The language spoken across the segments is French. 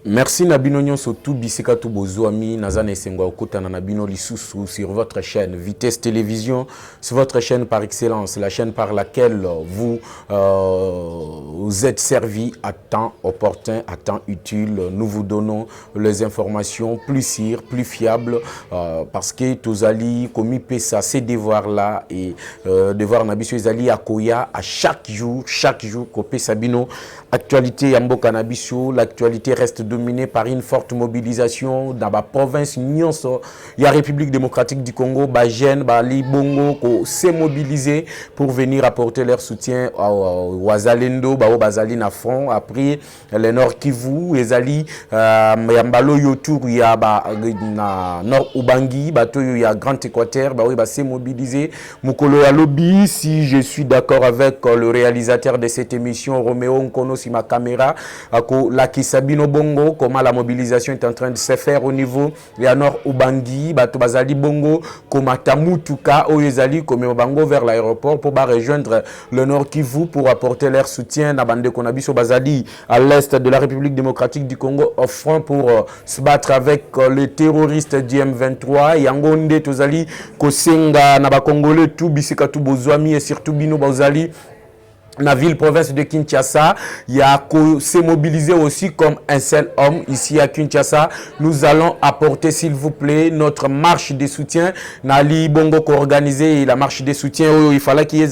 Merci Nabino Nyonso tout bisika tout bozouami nazana esengo okota na Nabino lisusu sur votre chaîne Vitesse Télévision, sur votre chaîne par excellence, la chaîne par laquelle vous vous êtes servi à temps opportun, à temps utile. Nous vous donnons les informations plus sûres, plus fiables parce que Tozali commis pesa ces devoirs là et devoir Nabiso Ezali akoya à chaque jour kopé Sabino actualité Yamboka Nabiso, l'actualité reste dominé par une forte mobilisation dans la province Nyonso. Il y a République démocratique du Congo, Bajen, Bali, Bongo, qui s'est mobilisé pour venir apporter leur soutien aux Wazalendo, Bao Bazali na front. Après, le Nord Kivu, Ezali, Yambalo Yotour, il y a Nord Ubangi, Bato, il y a Grand Équateur, Bao s'est mobilisé. Mukolo ya lobby, si je suis d'accord avec le réalisateur de cette émission, Roméo Nkono, si ma caméra, la Kisabino Bongo, comment la mobilisation est en train de se faire au niveau de Nord Ubangi, Bato Bazali Bongo, Komatamutuka, Oyezali, Bango vers l'aéroport pour rejoindre le Nord Kivu pour apporter leur soutien à Bande Konabiso Bazali à l'est de la République démocratique du Congo au front pour se battre avec les terroristes du M23. Yangonde Tozali, Kosenga, Naba Congolais, tout Bisika, tout Bozwami et surtout Bino Bazali. La ville province de Kinshasa, il y a s'est mobilisé aussi comme un seul homme ici à Kinshasa. Nous allons apporter s'il vous plaît notre marche de soutien. Nali Bongo qui organisé la marche de soutien. Il fallait qu'il y ait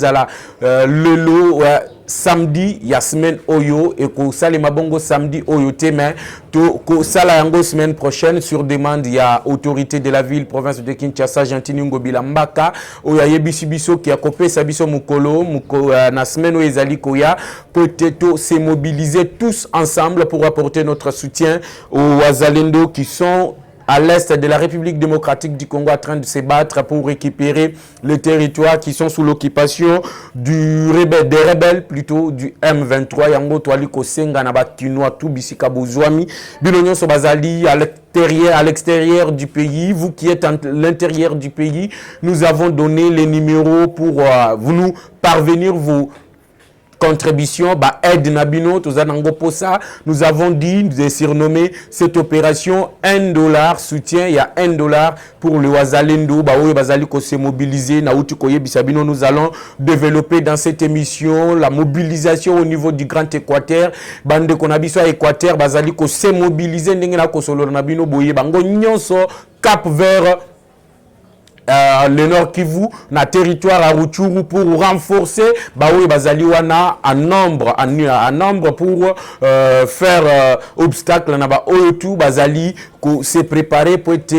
le lot samedi il y a semaine oyo et que salima bongo samedi oyo temen to ko sala yango semaine prochaine sur demande il y a autorité de la ville province de Kinshasa Gentini Ngobila Mbaka oyo yebisi biso ki akopesa biso mukolo na semaine oyo ezali koya peut-être se mobiliser tous ensemble pour apporter notre soutien aux Wazalendo qui sont à l'est de la République démocratique du Congo en train de se battre pour récupérer les territoires qui sont sous l'occupation des rebelles plutôt du M23. Yango Toali Kosenga na Bakinoa tout bisika bozwami bilonyo so bazali à l'extérieur du pays. Vous qui êtes à l'intérieur du pays, nous avons donné les numéros pour vous nous parvenir vos contribution, aide Nabino, nous avons dit, nous avons surnommé cette opération $1 soutien, il y a $1 pour le Wazalendo, se mobiliser, nous allons développer dans cette émission la mobilisation au niveau du Grand Équateur, bande konabiso à Équateur, bazali ko se mobiliser, ndengena ko solo Nabino boye, bango nyonso, cap vers le Nord Kivu, na territoire à Rutshuru pour renforcer Baoui Bazaliwana en nombre pour faire obstacle na ba Oyotu Bazali se préparer pour être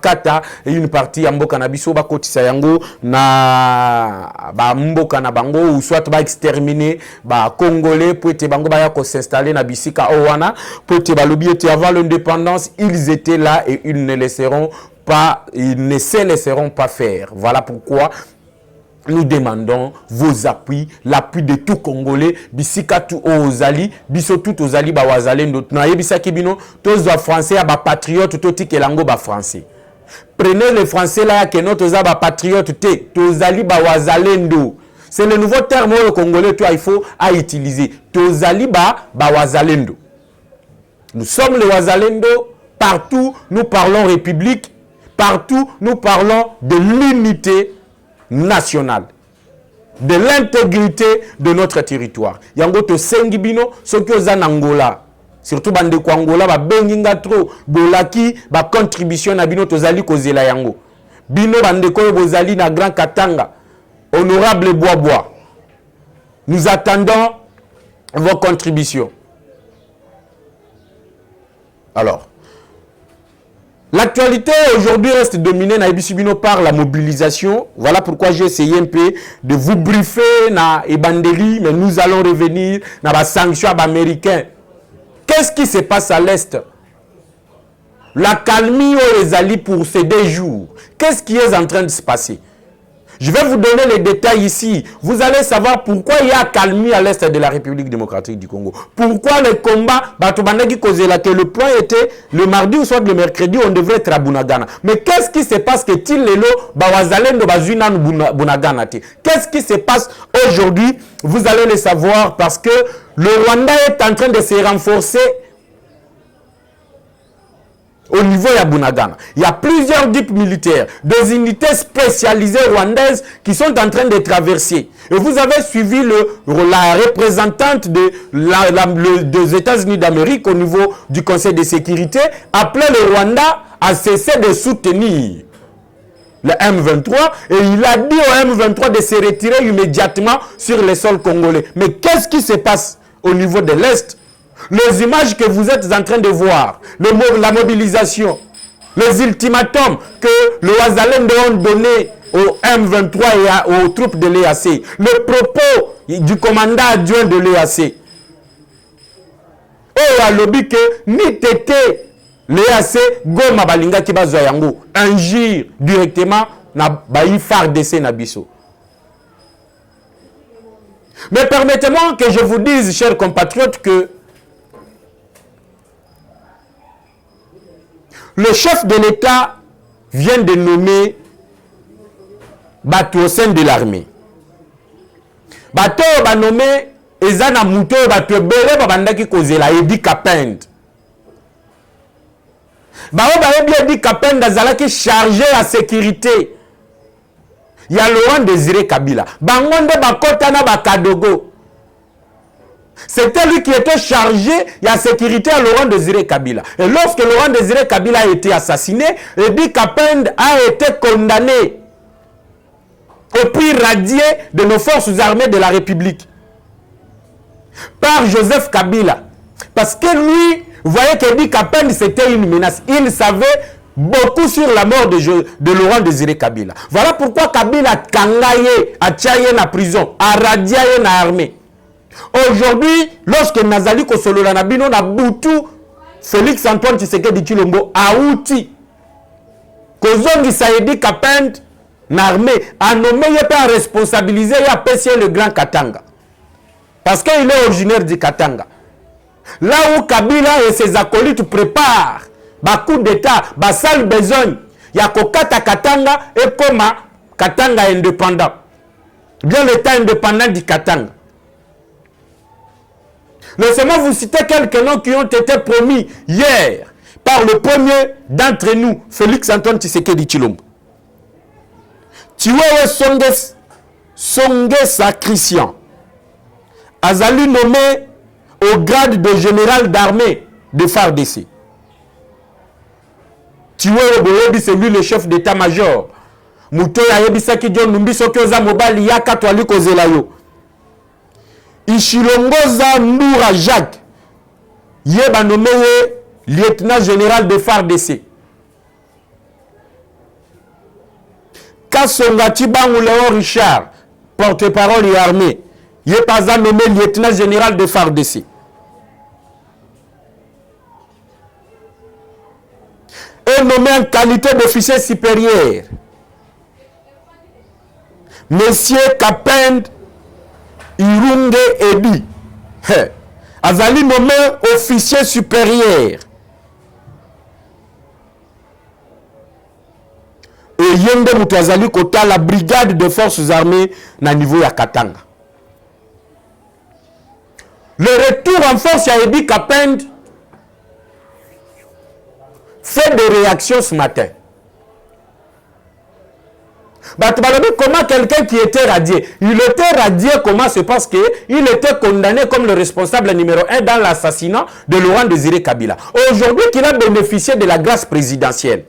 kata une partie amboka na biso ba kotisa yango na ba mboka na bango ou soit ba exterminer ba congolais pour être bango ba ya ko s'installer na bisika owana pour être ba lobby était avant l'indépendance, ils étaient là et ils ne laisseront pas faire. Voilà pourquoi nous demandons vos appuis, l'appui de tout Congolais, bisika tout ozali, biso tout ozali ba wazalendo. Na yebisa kibino, tous les Français ba patriotes tout ti kelango ba français. Prenez les Français là que notre ba patriote te, tozali ba wazalendo. C'est le nouveau terme au Congolais toi il faut à utiliser. Tozali ba wazalendo. Nous sommes les wazalendo, partout nous parlons république. Partout, nous parlons de l'unité nationale, de l'intégrité de notre territoire. Yango to sengibino, soki oza na Angola, surtout bande ko Angola ba benginga trop, bolaki ba contribution na bino tozali kozela yango. Bino bande ko bozali na Grand Katanga, honorable Bois. Nous attendons vos contributions. Alors, l'actualité aujourd'hui reste dominée par la mobilisation. Voilà pourquoi j'ai essayé un peu de vous briefer na Ebandeli, mais nous allons revenir na ba sanctions américains. Qu'est-ce qui se passe à l'Est? La calmie aux alliés pour ces 2 jours. Qu'est-ce qui est en train de se passer? Je vais vous donner les détails ici. Vous allez savoir pourquoi il y a calmie à l'est de la République démocratique du Congo. Pourquoi les combats, que le point était le mardi ou soit le mercredi, on devrait être à Bunagana. Mais qu'est-ce qui se passe que qu'est-ce qui se passe aujourd'hui? Vous allez le savoir parce que le Rwanda est en train de se renforcer au niveau de Bunagana. Il y a plusieurs DIP militaires, des unités spécialisées rwandaises qui sont en train de traverser. Et vous avez suivi la représentante des États-Unis d'Amérique au niveau du Conseil de sécurité, appeler le Rwanda à cesser de soutenir le M23, et il a dit au M23 de se retirer immédiatement sur le sol congolais. Mais qu'est-ce qui se passe au niveau de l'Est? Les images que vous êtes en train de voir, la mobilisation, les ultimatums que le Wazalendo ont donné au M23 et aux troupes de l'EAC, le propos du commandant adjoint de l'EAC. Et à lobby que ni tété l'EAC Goma Balinga qui bazwa yango agir directement na bayi FARDC na biso. Mais permettez-moi que je vous dise, chers compatriotes, que le chef de l'État vient de nommer Bato au sein de l'armée. Bato va nommer Ezana Mouto Bato Bele Babandaki Kozela Edi Kapend. Bao Edi Kapend Azalaki chargé à sécurité. Il y a Laurent Désiré Kabila. Bangonde Bakotana Bakadogo. C'était lui qui était chargé de la sécurité à Laurent Désiré Kabila. Et lorsque Laurent Désiré Kabila a été assassiné, Edi Kapend a été condamné au prix radié de nos forces armées de la République par Joseph Kabila. Parce que lui, vous voyez qu'Edi Kapend, c'était une menace. Il savait beaucoup sur la mort de Laurent Désiré Kabila. Voilà pourquoi Kabila a kangaye, a tchaye na prison, a radiaye na armée. Aujourd'hui, lorsque Nazali Kosolola Nabino na Boutou, Félix Antoine Tshisekedi Tshilombo a outi Kozongi Saïdi Kapend na armée, a nommé pas responsabilisé et a payé le grand Katanga. Parce qu'il est originaire du Katanga. Là où Kabila et ses acolytes préparent ba coup d'état, ba sale besogne, ya kokata Katanga et comme Katanga indépendant. Bien l'état indépendant du Katanga. Laissez-moi vous citer quelques noms qui ont été promis hier par le premier d'entre nous, Félix Antoine Tshisekedi Tshilombo. Tiwewe Songesa Christian Azali nommé au grade de général d'armée de FARDC. Tiwewe Boyebi, c'est lui le chef d'état-major. Mutoya Yebisaki John Numbiso Kyoza Mobali Yaka Toali Kozelayo. Ishilongoza Ndoura Jacques, Yeba nommé lieutenant général de FARDC. Kassonga Tibangu Léon Richard, porte-parole et armée, Yeba nommé lieutenant général de FARDC. Et nommé en qualité d'officier supérieur, Monsieur Kapend Irunge Edi, Azali nommé officier supérieur. Et Yende Moutazali Kota, la brigade de forces armées na niveau ya Katanga. Le retour en force à Edi Kapend fait des réactions ce matin. Comment quelqu'un qui était radié, il était radié comment? C'est parce qu'il était condamné comme le responsable numéro 1 dans l'assassinat de Laurent Désiré Kabila. Aujourd'hui qu'il a bénéficié de la grâce présidentielle,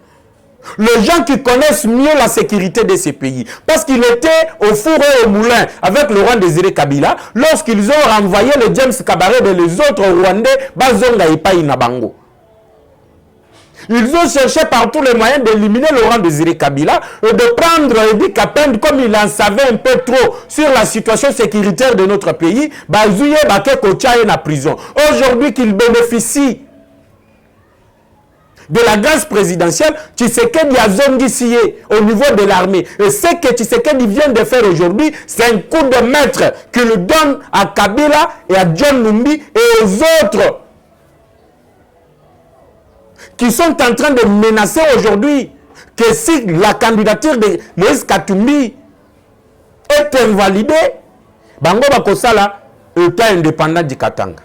les gens qui connaissent mieux la sécurité de ces pays, parce qu'il était au four et au moulin avec Laurent Désiré Kabila, lorsqu'ils ont renvoyé le James Kabarebe et les autres Rwandais, Bazonga Ipaï Nabango. Ils ont cherché par tous les moyens d'éliminer Laurent Désiré Kabila et de prendre Edi Kapend comme il en savait un peu trop sur la situation sécuritaire de notre pays. Bazouye Bake Kochaye na prison. Aujourd'hui qu'il bénéficie de la grâce présidentielle, Tshisekedi a zongissié au niveau de l'armée. Et ce que Tshisekedi vient de faire aujourd'hui, c'est un coup de maître qu'il donne à Kabila et à John Numbi et aux autres qui sont en train de menacer aujourd'hui que si la candidature de Moïse Katumbi est invalidée, Bango Bakosala est indépendant du Katanga.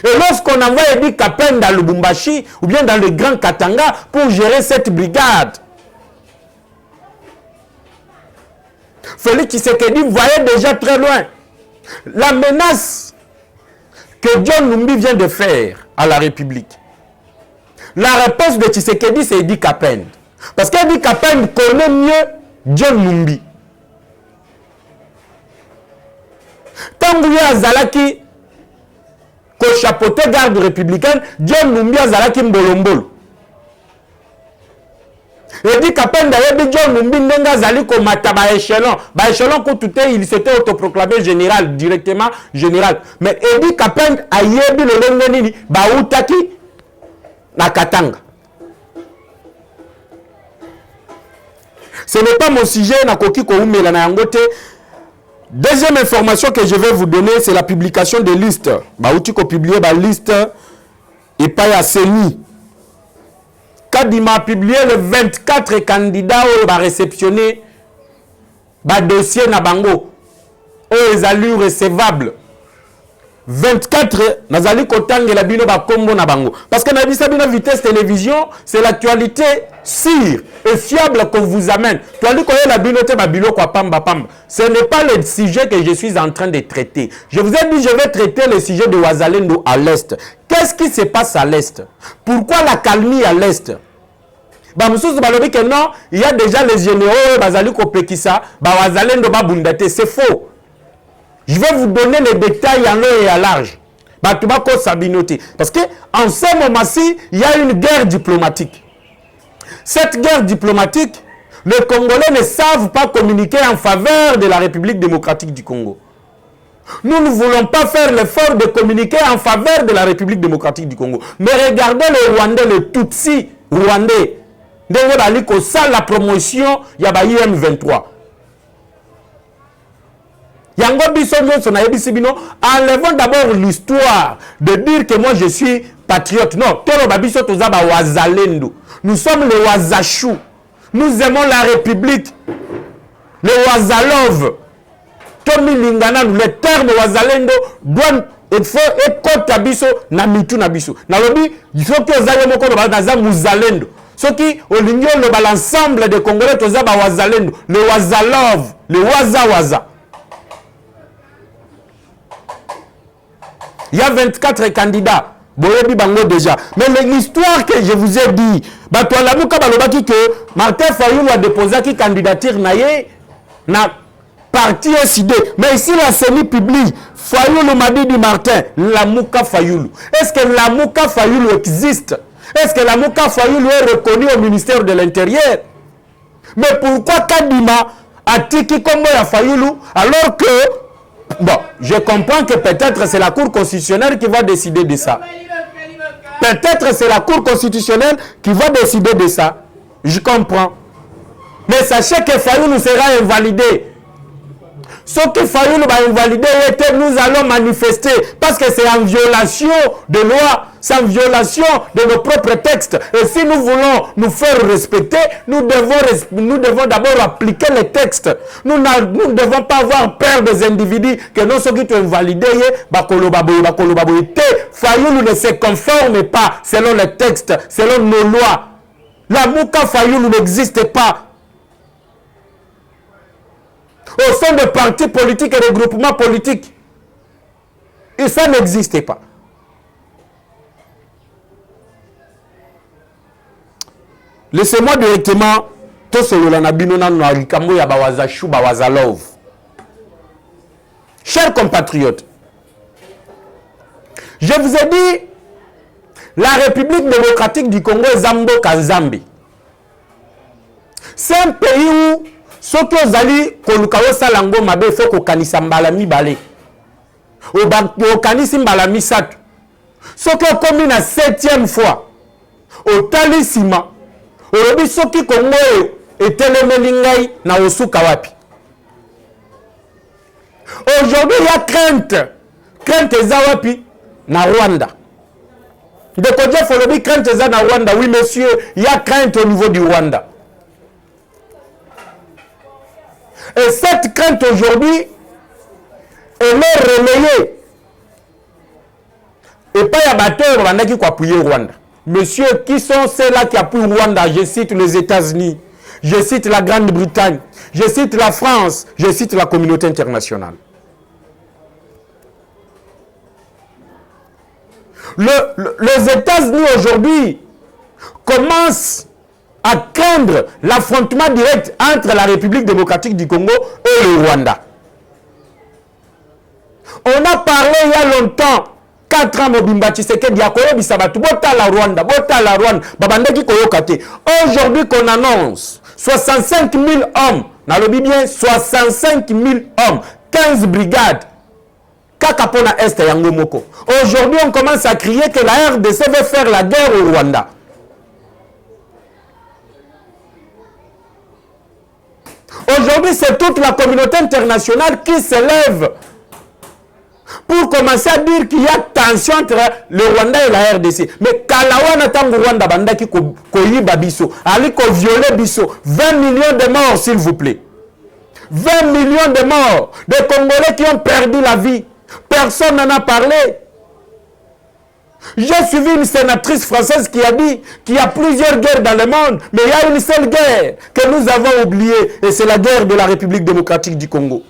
Et lorsqu'on envoie Edi Kapenda dans Lubumbashi ou bien dans le Grand Katanga pour gérer cette brigade, Félix Tshisekedi voyait déjà très loin la menace que John Numbi vient de faire à la République. La réponse de Tshisekedi, c'est Edi Kapenda. Parce qu'Edi Kapenda connaît mieux John Numbi. Tant que Azalaki ko chapeauté garde républicaine, John Numbi Azalaki mbolombolo. Edi Kapenda yebi John Numbi ndenga zali ko mata ba échelon. Ba échelon ko tout il s'était autoproclamé général, directement général. Mais Edi Kapenda a yebi le lenge nini ba utaki na Katanga. Ce n'est pas mon sujet na koki ko umela na yangote. Deuxième information que je vais vous donner, c'est la publication des listes. Baouti ko publier la liste et pas à Seni. Kadima a publié le 24 candidats qui ont réceptionné le dossier na bango. Ils ont recevable. 24 nazali kotange la bino ba kombo na bango. Parce que nabisa bino Vitesse Télévision, c'est l'actualité sûre et fiable qu'on vous amène. Ce n'est pas le sujet que je suis en train de traiter. Je vous ai dit, je vais traiter le sujet de Wazalendo à l'Est. Qu'est-ce qui se passe à l'Est? Pourquoi la calmie à l'Est? Que non, il y a déjà les généraux, Bazali Kopekisa, Wazalendo Babundate. C'est faux. Je vais vous donner les détails en long et à large. Parce qu'en ce moment-ci, il y a une guerre diplomatique. Cette guerre diplomatique, les Congolais ne savent pas communiquer en faveur de la République démocratique du Congo. Nous ne voulons pas faire l'effort de communiquer en faveur de la République démocratique du Congo. Mais regardez les Rwandais, les Tutsis rwandais. La promotion, il y a IM23. Enlevons d'abord l'histoire de dire que moi je suis patriote. Non, nous sommes les Wazachou. Nous aimons la République. Les Wazalov. Tommy Lingana, les termes Wazalendo doivent être abisso na mitu na biso. Nalobi, il faut que vous ayez Muzalendo. Ce qui, au l'ensemble des Congolais, Wazalendo, les Wazalov, les Waza. Il y a 24 candidats. Boyebi bango déjà. Mais l'histoire que je vous ai dit, que Martin Fayoulou a déposé qui candidature na parti SID. Mais ici la CENI publie Fayoulou m'a dit Martin, Lamouka Fayoulou. Est-ce que Lamouka Fayoulou existe? Est-ce que Lamouka Fayoulou est reconnu au ministère de l'Intérieur? Mais pourquoi Kadima a tiki comme ya Fayoulou alors que bon, je comprends que peut-être c'est la Cour constitutionnelle qui va décider de ça. Peut-être c'est la Cour constitutionnelle qui va décider de ça. Je comprends. Mais sachez que Fayoulou sera invalidé. Ce que Fayoulou va invalider, nous allons manifester. Parce que c'est en violation de loi. C'est en violation de nos propres textes. Et si nous voulons nous faire respecter, nous devons d'abord appliquer les textes. Nous ne devons pas avoir peur des individus que nous sommes invalidés. Fayoulou ne se conforme pas selon les textes, selon nos lois. La Mouka Fayoulou n'existe pas. Au sein de partis politiques et de groupements politiques. Et ça n'existe pas. Laissez-moi directement tout chers compatriotes, je vous ai dit, la République démocratique du Congo est Zambo Kazambi. C'est un pays où ceux qui ont allé Kolukawo Salango Mabe fait qu'au Kanisambala Mibale. Au Kanisimbala Misat. Ceux qui ont commis la 7e fois. Au Talisima. Au Robi ceux qui Congo et Telemelingai na Osuka Wapi. Aujourd'hui, il y a crainte. Crainte Zawapi na Rwanda. De Kodja Folobi crainte Za na Rwanda. Oui, monsieur, il y a crainte au niveau du Rwanda. Et cette crainte aujourd'hui, elle est relayée. Et pas y a batteur, on a qui appuyer Rwanda. Monsieur, qui sont ceux-là qui appuient Rwanda? Je cite les États-Unis, je cite la Grande-Bretagne, je cite la France, je cite la communauté internationale. Les États-Unis aujourd'hui commencent à craindre l'affrontement direct entre la République démocratique du Congo et le Rwanda. On a parlé il y a longtemps, 4 ans, Mobimba Tshisekedi a koyo bisabatu, bota la Rwanda, babandeki koyokate. Aujourd'hui qu'on annonce 65 000 hommes, nalobi bien 65 000 hommes, 15 brigades, Kakapona Est yango moko. Aujourd'hui on commence à crier que la RDC veut faire la guerre au Rwanda. Aujourd'hui c'est toute la communauté internationale qui se lève pour commencer à dire qu'il y a tension entre le Rwanda et la RDC. Mais Kalawana Tango Rwanda Bandaki Koyiba Biso, Ali ko violer Biso, 20 millions de morts s'il vous plaît. 20 millions de morts, des Congolais qui ont perdu la vie. Personne n'en a parlé. J'ai suivi une sénatrice française qui a dit qu'il y a plusieurs guerres dans le monde, mais il y a une seule guerre que nous avons oubliée, et c'est la guerre de la République démocratique du Congo.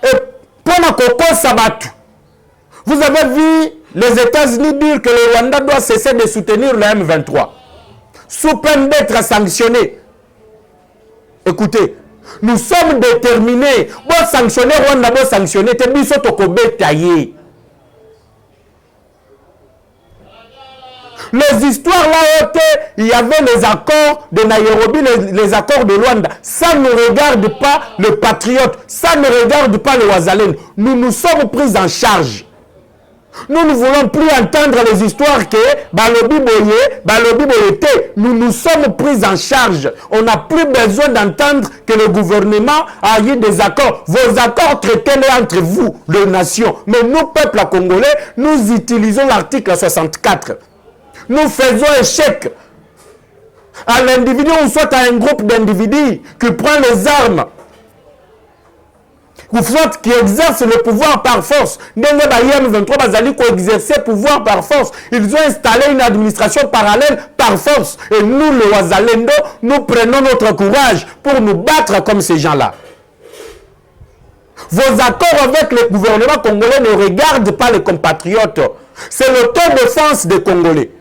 Et pendant Coco Sabatu, vous avez vu les États-Unis dire que le Rwanda doit cesser de soutenir le M23, sous peine d'être sanctionné. Écoutez, nous sommes déterminés. Bon sanctionner Rwanda, bon sanctionner, te biso tokobe taillé. Les histoires là, il y avait les accords de Nairobi, les accords de Luanda. Ça ne regarde pas le patriote, ça ne regarde pas le Wazalène. Nous nous sommes pris en charge. Nous ne voulons plus entendre les histoires que Balobi Boyete. Nous nous sommes pris en charge. On n'a plus besoin d'entendre que le gouvernement a eu des accords. Vos accords, traitez-les entre vous, les nations. Mais nous, peuple congolais, nous utilisons l'article 64. Nous faisons échec à l'individu ou soit à un groupe d'individus qui prend les armes, ou soit qui exerce le pouvoir par force. Exercer pouvoir par force. Ils ont installé une administration parallèle par force. Et nous, le Wazalendo, nous prenons notre courage pour nous battre comme ces gens-là. Vos accords avec le gouvernement congolais ne regardent pas les compatriotes. C'est l'autodéfense des Congolais.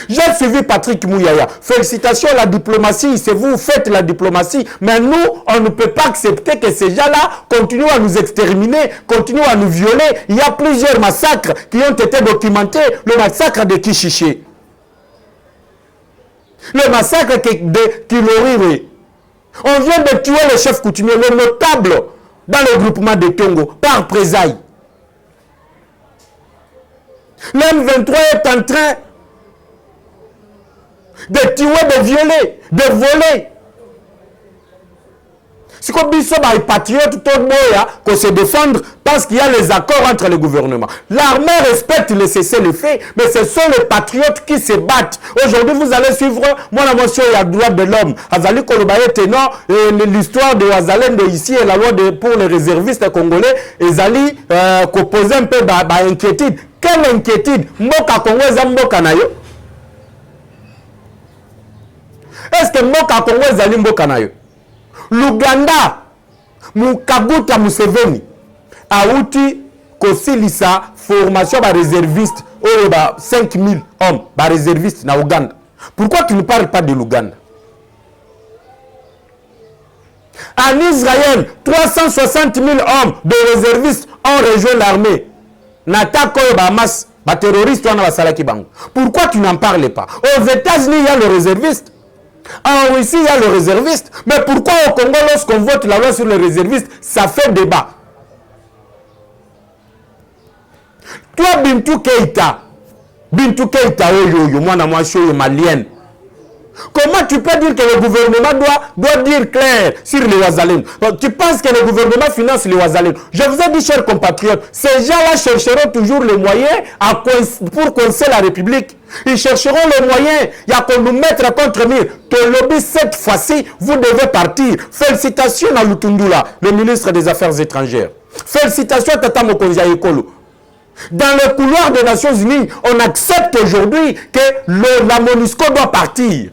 J'ai suivi Patrick Mouyaya. Félicitations à la diplomatie, c'est vous faites la diplomatie. Mais nous, on ne peut pas accepter que ces gens-là continuent à nous exterminer, continuent à nous violer. Il y a plusieurs massacres qui ont été documentés. Le massacre de Kishiché. Le massacre de Kilorire. On vient de tuer le chef coutumier, le notable, dans le groupement de Congo, par présailles. L'M23 est en train de tuer, de violer, de voler. C'est comme si les patriotes qu'on se défendre parce qu'il y a les accords entre les gouvernements. L'armée respecte le cessez-le-feu, mais ce sont les patriotes qui se battent. Aujourd'hui, vous allez suivre mon motion il y a droit de l'homme. Azali Kolobaye tenant l'histoire de Wazalène de ici et la loi pour les réservistes congolais. Ezali poser un peu d'inquiétude. Quelle inquiétude? Mboka Congo eza mboka na yo. Est-ce que mboka Congo ezali mboka na yo? L'Ouganda, Mukaguta Museveni, Aouti, Kosilisa, formation par réserviste, 5 000 hommes, par réserviste na Ouganda. Pourquoi tu ne parles pas de l'Ouganda? En Israël, 360 000 hommes de réservistes ont rejoint l'armée. Natako Bamas, terroriste, pourquoi tu n'en parles pas? Aux États-Unis, il y a le réserviste. En Russie, il y a le réserviste. Mais pourquoi au Congo, lorsqu'on vote la loi sur les réservistes, ça fait débat? Toi, Bintou Keïta, oyo, malienne. Comment tu peux dire que le gouvernement doit dire clair sur les Ouazalendo. Tu penses que le gouvernement finance les Ouazalendo. Je vous ai dit, chers compatriotes, ces gens-là chercheront toujours les moyens pour coincer la République. Ils chercheront les moyens. Il y a qu'on nous mettre contre mur. Te lobby, cette fois-ci, vous devez partir. Félicitations à Lutundula, le ministre des Affaires étrangères. Félicitations à Tata Mokonzi Ekolo. Dans le couloir des Nations Unies, on accepte aujourd'hui que la MONUSCO doit partir.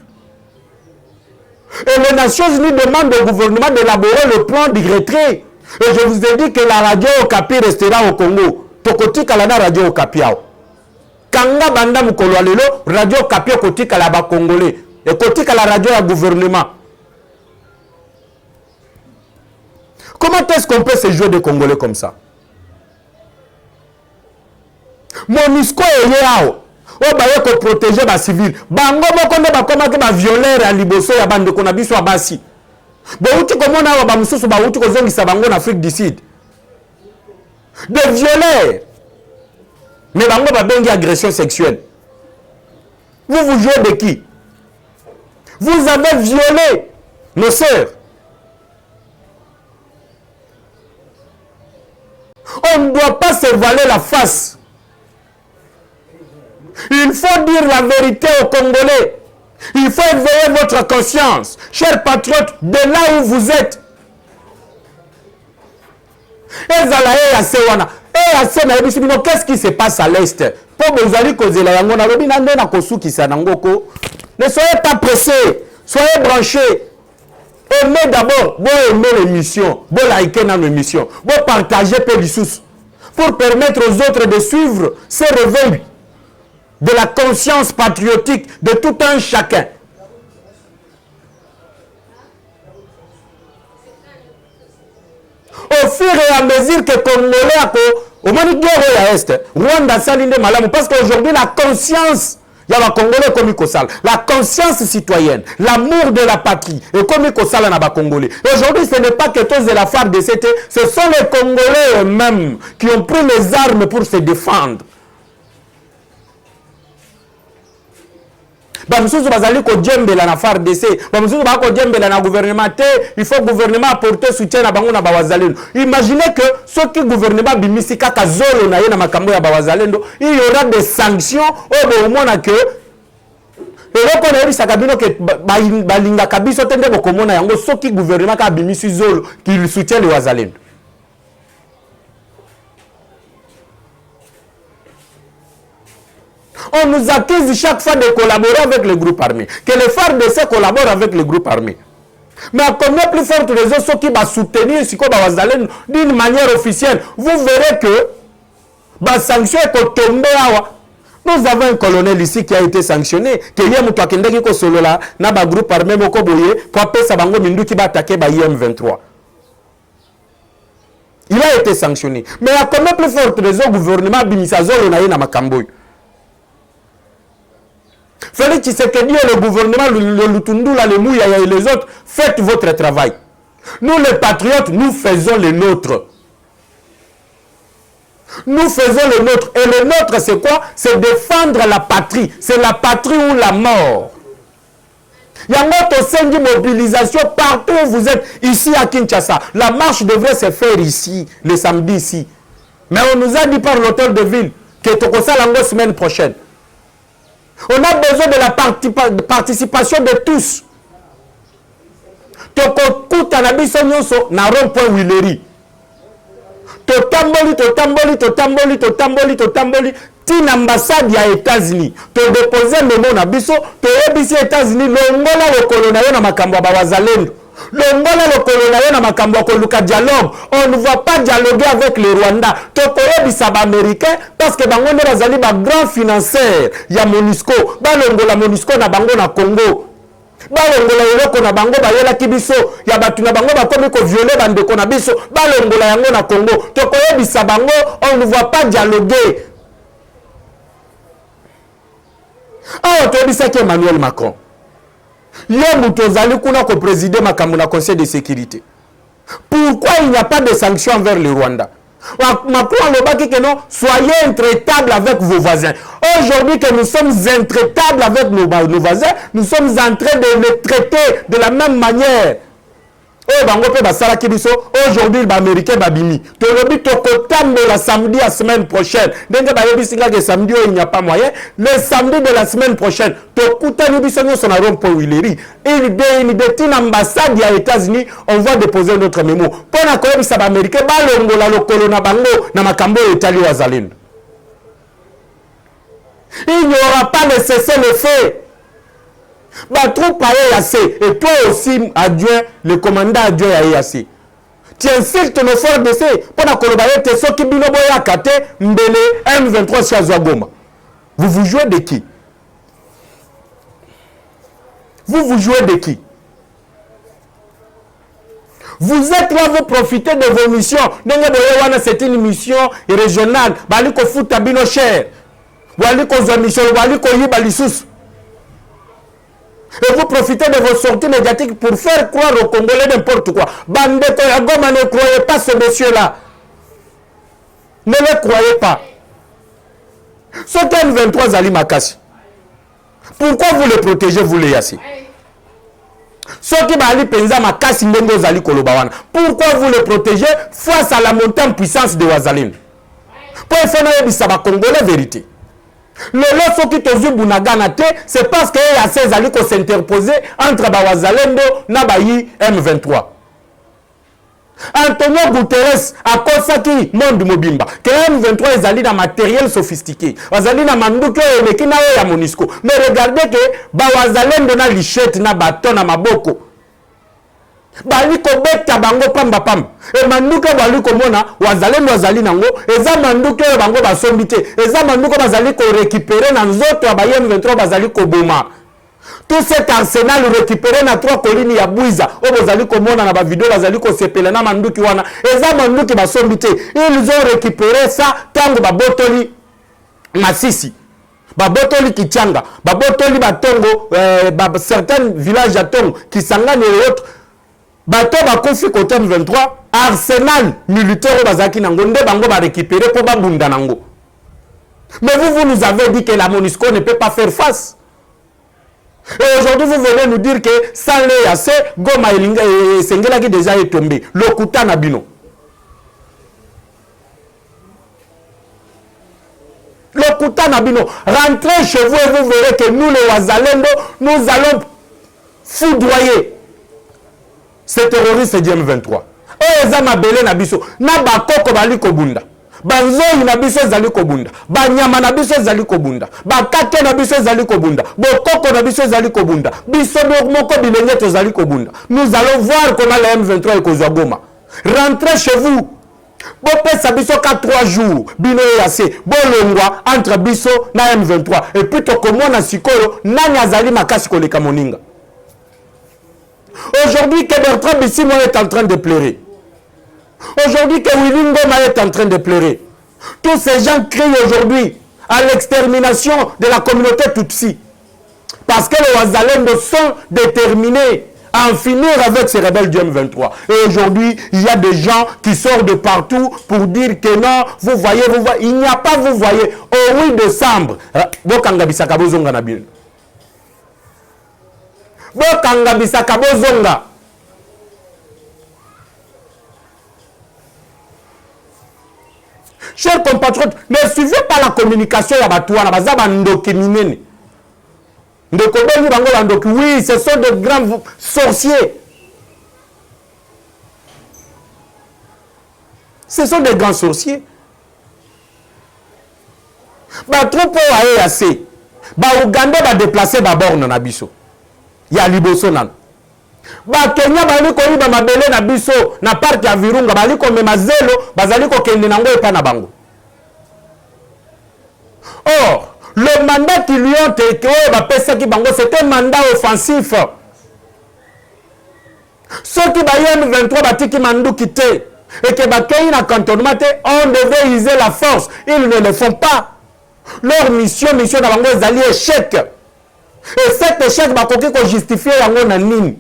Et les Nations Unies demandent au gouvernement d'élaborer le plan du retrait. Et je vous ai dit que la radio Okapi restera au Congo. Tokoti Kalana radio Okapi. Kanga Banda Mukolo Alelo, radio Okapi Koti Kalaba Congolais. Et Koti Kala radio à gouvernement. Comment est-ce qu'on peut se jouer des Congolais comme ça? MONUSCO est là. On va protéger les civils. Bango mokonde bakoma ke ba violeur à liboso ya bande kona biso abasi. Bo uti komona ba mususu ba uti kozongisa bango na Afrique du Sud. Des violeurs. Mais bango ba bengi agression sexuelle. Vous vous jouez de qui? Vous avez violé nos sœurs. On ne doit pas se voiler la face. Il faut dire la vérité aux Congolais. Il faut éveiller votre conscience. Chers patriotes, de là où vous êtes. Qu'est-ce qui se passe à l'Est? Ne soyez pas pressés. Soyez branchés. Aimez d'abord. Vous aimez l'émission. Vous likez dans l'émission. Vous partagez Pélissus. Pour permettre aux autres de suivre ce réveil de la conscience patriotique de tout un chacun. Au fur et à mesure que Congolais Rwanda salinde malamu, parce qu'aujourd'hui la conscience, il y a la Congolais comme Kosal, la conscience citoyenne, l'amour de la patrie, et comme Kosal na ba Congolais. Aujourd'hui, ce n'est pas que tous de la FARDC, ce sont les Congolais eux-mêmes qui ont pris les armes pour se défendre. Bamsusu bazali ko djembela na FARDC, bamsusu ba ko djembela na gouvernement te, il faut gouvernement apporter soutien na bango na bawazalendo. Imaginez que ceux qui gouvernement bimisi kaka zolo na ye na makambo ya bawazalendo, il y aura des sanctions au moins que eloko na yebisa kabino ke balinga kabiso tende bokomona yango ceux qui gouvernement ka bimisi zolo qui soutient les wazalendo. On nous accuse chaque fois de collaborer avec le groupe armé. Que les FARDC collaborent avec le groupe armé. Mais à combien plus forte raison ceux qui vont soutenir d'une manière officielle, vous verrez que la sanction est tombée. Nous avons un colonel ici qui a été sanctionné. Que le groupe armé pour attaquer IM-23. Il a été sanctionné. Mais à combien plus forte raison le gouvernement Bimisazolo na Makamboy. Félix Tshisekedi et le gouvernement, le Lutundula, le Mouya et les autres, faites votre travail. Nous les patriotes, nous faisons le nôtre. Nous faisons le nôtre. Et le nôtre, c'est quoi? C'est défendre la patrie. C'est la patrie ou la mort. Il y a une mobilisation partout où vous êtes, ici à Kinshasa. La marche devrait se faire ici, le samedi ici. Mais on nous a dit par l'hôtel de ville que Tokosa la semaine prochaine. On a besoin de la participation de tous. Tokokuta na biso nyonso na rond-point Wileri. Totamboli. Tin ambassade ya États-Unis. To déposer memo na biso, to yebisi États-Unis longola lokolo na yo na makambo ba wazalendo. Longola lokolo na yo na makambo ko luka dialogue. On ne va pas dialoguer avec les Rwandais. Toko yebisa ba américain parce que bango ne bazali ba grand financier ya MONUSCO. Ba longola MONUSCO na bango na Congo. Ba longola eloko na bango ba yela kibiso ya batu na bango ba komi ko violer bande ko na biso. Ba longola yango na Congo. Toko yebisa bango, on ne va pas dialoguer. Ah, tu as dit ça qu'Emmanuel Macron. Il y a un président du Conseil de sécurité. Pourquoi il n'y a pas de sanctions envers le Rwanda? Macron le que non, soyez intraitables avec vos voisins. Aujourd'hui que nous sommes intraitables avec nos voisins, nous sommes en train de les traiter de la même manière. Aujourd'hui, les Américains babimi. La samedi la semaine prochaine. Que samedi il n'y a pas moyen. Le samedi de la semaine prochaine, il détient l'ambassade des États-Unis. On va déposer notre mémo. Pour que les Américains il n'y aura pas de cessez-le-feu. Troupe à assez. Et toi aussi, adjoint, le commandant adjoint à assez. Tu insultes nos forces de ces. Pendant que le baillet te soki binoboya kate mbele M23 Chazouagoma. Vous jouez de qui? Vous jouez de qui? Vous êtes là, vous profitez de vos missions. C'est une mission régionale. Baliko futa bino cher. Baliko zomission, baliko yibalisous. Et vous profitez de vos sorties médiatiques pour faire croire aux Congolais n'importe quoi. Bandeko ya Goma, ne croyez pas ce monsieur-là. Ne le croyez pas. Soten 23 Zali Makasi. Pourquoi vous le protégez, vous les Yassi? Soki Bali Penza Makasi Ndengo Zali Kolobawana. Pourquoi vous le protégez face à la montée en puissance de Wazaline? Pour faire un Congolais vérité. Le lot qui te bunagana te, c'est parce qu'il y a ces alliés qui s'interposer entre Bawazalendo et M23. Antonio Guterres a consacré monde mobimba que M23 est allé dans matériel sophistiqué. Wazali na manduke et mekina ya Monisco. Mais regardez que Bawazalendo na lichette na baton na maboko. Baliko beta bango pamba pamba. E manduke baliko mona wazalendo wazali nango. Eza manduke bango basombite. Eza manduke bazali ko récupérer na nzoto ya M23 bazali ko boma. Tout cet arsenal récupéré na 3 collines ya Bouiza. O bazali ko mona na ba vidéo bazali ko sepela na manduki wana. Eza manduke basombite. Ils ont récupéré ça tango babotoli Masisi. Babotoli Kichanga. Babotoli Batongo. Certains villages à Tongo. Kisangani et autres. Bato bakofi côté 23 arsenal militaire bazaki nango nde bango ba récupérer pour babunda nango. Mais vous nous avez dit que la MONUSCO ne peut pas faire face. Et aujourd'hui vous venez nous dire que sans les assez Goma et Sengela qui déjà est tombé. Lokuta Nabino. Lokuta Nabino. Rentrez chez vous et vous verrez que nous les Wazalendo nous allons foudroyer ces terroristes du M23. Et ça m'a belé na biso. Na bakoko bali kobunda. Banzoi na biso zali kobunda. Banyama na biso zali kobunda. Bakate na biso zali kobunda. Bokoko na biso zali kobunda. Biso moko bilenge to zali kobunda. Nous allons voir comment la M23 est kozwa Goma. Rentrez chez vous. Bopé sa biso 3 jours. Bino yase. Bolongwa entre biso na M23. Et puis to komona sikolo nani azali makasi koleka moninga. Aujourd'hui, que Bertrand Bissimo est en train de pleurer. Aujourd'hui, que Willy Ngoma est en train de pleurer. Tous ces gens crient aujourd'hui à l'extermination de la communauté Tutsi. Parce que les Wazalendo sont déterminés à en finir avec ces rebelles du M23. Et aujourd'hui, il y a des gens qui sortent de partout pour dire que non, vous voyez. Il n'y a pas, vous voyez. Au 8 décembre, chers compatriotes, ne suivez pas la communication ya Batouana, oui, ce sont de grands sorciers. Ce sont des grands sorciers. Batroupo a assez. Ouganda va déplacer d'abord na biso. Ya liboso nan. Kenya bali ko yiba mabele na biso na parc ya Virunga bali ko mema zelo bazali ko kende nango epa na bango. Or, le mandat qui lui ont été bapesaki bango c'était un mandat offensif. Ceux qui bayen 23 batiki mandu kité et que bakei na cantonnement on devait user la force, ils ne le font pas. Leur mission na bango ezali échec. Et cet échec va justifier yango na nini.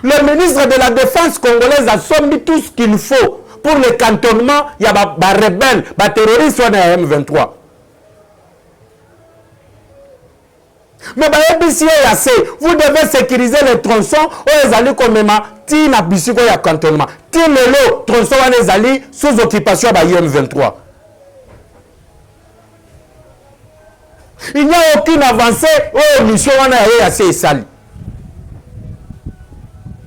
Le ministre de la Défense congolaise a sommi tout ce qu'il faut pour le cantonnement. Il y a des rebelles, des terroristes à M23. Mais vous devez sécuriser les tronçons où les alliés comme ti na bisiko ya cantonnement. Ti lelo tronçon les alliés sous occupation de M23. Il n'y a aucune avancée aux missions assez sali.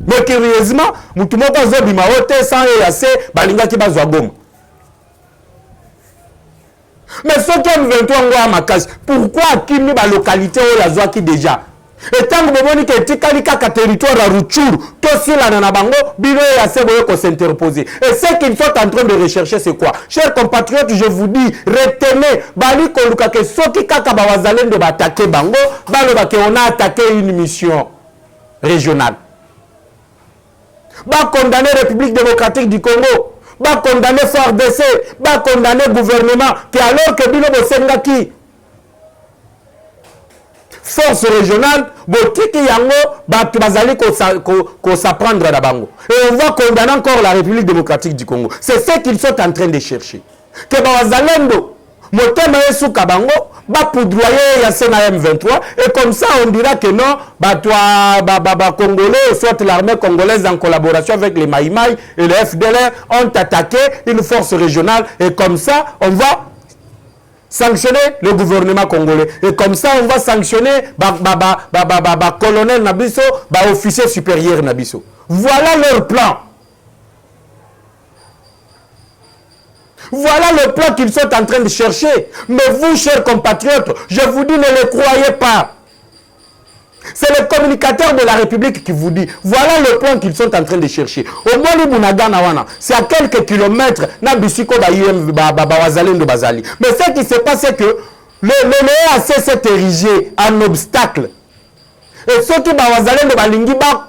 Mais curieusement, mutumoko zobima ote sans assez balinga ki bazwa goma. Mais ce qui est 23 ans à Makasi, pourquoi Kimi ba localité où la zwa qui déjà? Et tant que vous que Tikalika ka territoire à Rutshuru, to si la nanabango, bino ya sebo ko s'interposer. Et ce qu'ils sont en train de rechercher c'est quoi? Chers compatriotes, je vous dis, retenez, bali koluka ke soki kaka ba wazalendo ba attaquer bango, balo ba ke on a attaqué une mission régionale. Ba condamner République démocratique du Congo, ba condamner FARDC, ba condamner gouvernement, qui alors que bino bosenga qui force régionale, botiki yango, ba bazali ko s'apprendre da bango. Et on va condamner encore la République démocratique du Congo. C'est ce qu'ils sont en train de chercher. Que ba wazalendo, motema yesu kabango, ba poudroyer ya sena M23, et comme ça on dira que non, Congolais, soit l'armée congolaise en collaboration avec les Maïmaï et les FDLR ont attaqué une force régionale, et comme ça on va sanctionner le gouvernement congolais. Et comme ça, on va sanctionner colonel Nabiso, officier supérieur Nabiso. Voilà leur plan. Voilà le plan qu'ils sont en train de chercher. Mais vous, chers compatriotes, je vous dis, ne les croyez pas. C'est le communicateur de la République qui vous dit, voilà le plan qu'ils sont en train de chercher. Au moins, c'est à quelques kilomètres, mais ce qui se passe, c'est que le EAC s'est érigé en obstacle. Et ceux qui ont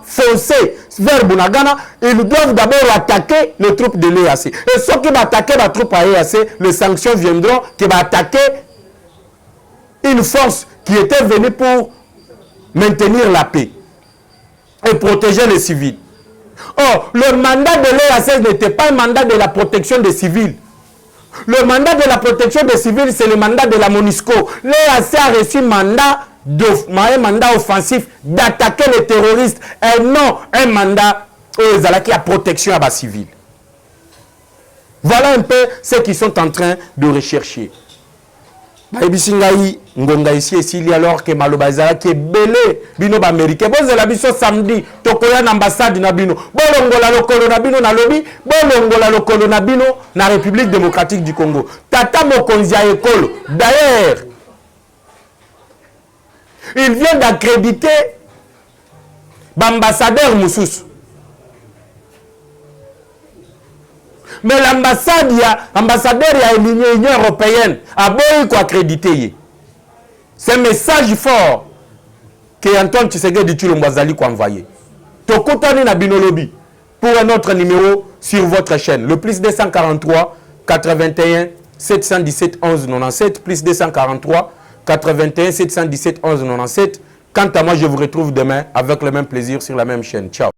foncé vers Bunagana, ils doivent d'abord attaquer les troupes de l'EAC. Et ceux qui vont attaquer la troupe à l'EAC, les sanctions viendront qui vont attaquer une force qui était venue pour maintenir la paix et protéger les civils. Or, le mandat de l'EAC n'était pas un mandat de la protection des civils. Le mandat de la protection des civils, c'est le mandat de la MONUSCO. L'EAC a reçu un mandat offensif d'attaquer les terroristes et non un mandat qui a protection à la civile. Voilà un peu ce qu'ils sont en train de rechercher. Ngonga ici et ici alors que Malobazara qui est belé bino ba américain bon la biso samedi tokoya na ambassade na bino bolongola lokolo na bino na lobi bolongola lokolo na bino na République démocratique du Congo tata mokonzi ya ekolo d'ailleurs il vient d'accréditer l'ambassadeur Moussous. Mais l'ambassadeur de l'Union européenne a beau accrédité. C'est un message fort que Antoine Tshisekedi Tshilombo a envoyé. Tokotani na binolobi pour un autre numéro sur votre chaîne. Le plus 243 81 717 11 97 plus 243 81 717 11 97. Quant à moi, je vous retrouve demain avec le même plaisir sur la même chaîne. Ciao.